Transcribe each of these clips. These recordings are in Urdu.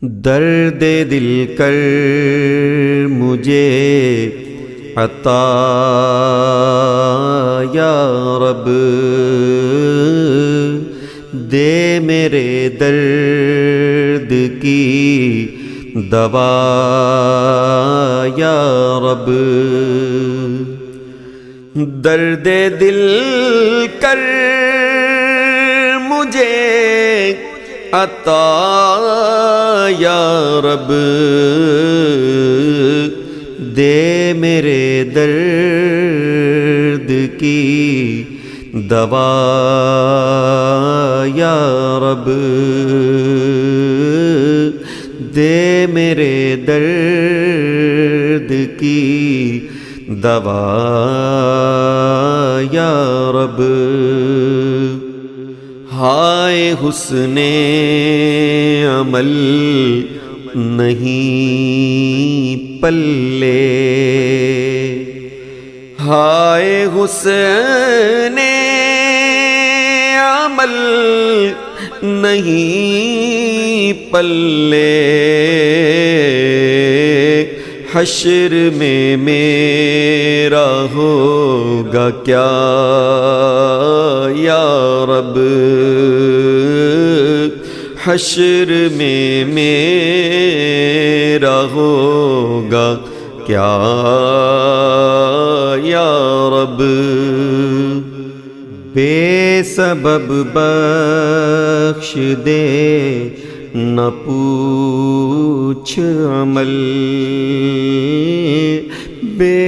درد دل کر مجھے عطا یا رب، دے میرے درد کی دوا یا رب، درد دل کر مجھے عطا یا رب، دے میرے درد کی دوا یا رب، دے میرے درد کی دوا یا رب۔ ہائے حسن عمل نہیں پلے، ہائے حسن عمل نہیں پلے، حشر میں میرا ہوگا کیا یا رب، حشر میں میرا ہوگا کیا یا رب، بے سبب بخش دے نہ پوچھ عمل، بے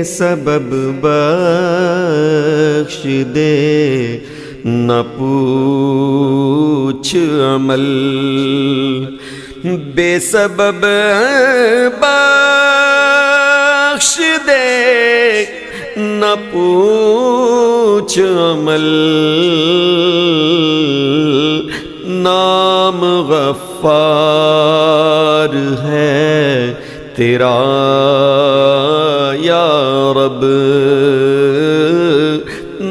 سبب بخش دے نہ پوچھ عمل، بے سبب بخش دے نہ پوچھ عمل، نام غفار ہے تیرا یا رب،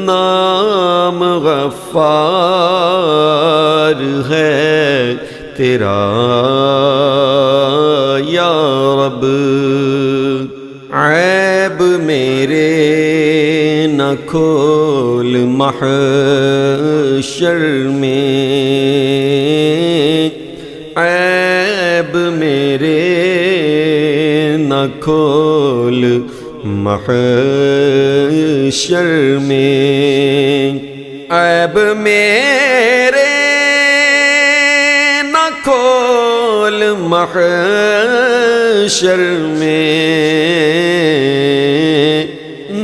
نام غفار ہے تیرا یا رب، عیب میرے نہ کھول محشر میں، عیب میرے نہ کھول محشر میں، عیب میرے نہ کھول محشر میں،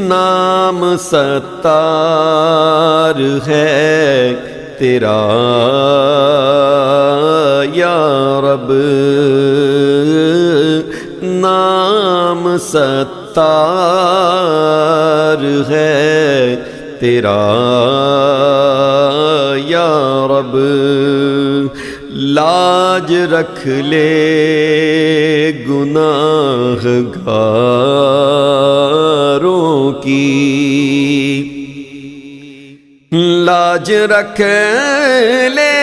نام ستار ہے تیرا یا رب، نام ستار ہے تیرا یا رب، لاج رکھ لے گناہ گاروں کی، لاج رکھ لے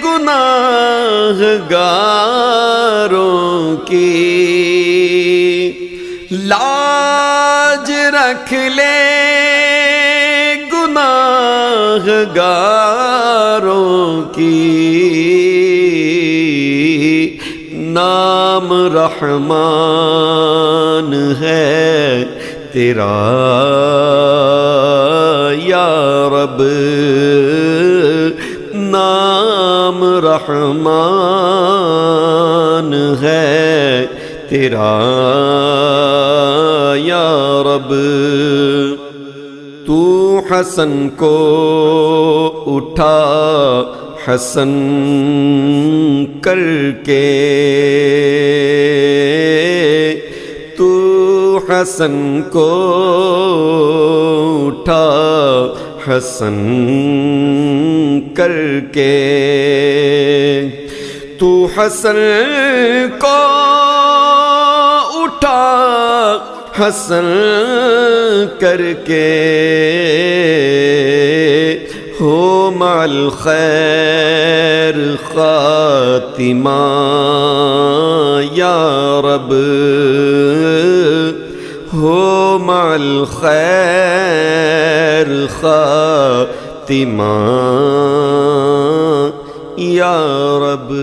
گناہ گاروں کی، لاج رکھ لے گناہ گاروں کی، نام رحمان ہے تیرا یا رب، نام رحمان ہے تیرا یا رب، تو حسن کو اٹھا حسن کر کے، تو حسن کو اٹھا حسن کر کے، تو حسن کو اٹھا حسن کر کے، ہو مع الخیر خاتمہ یا رب، ہو مع الخیر خاتمہ یا رب۔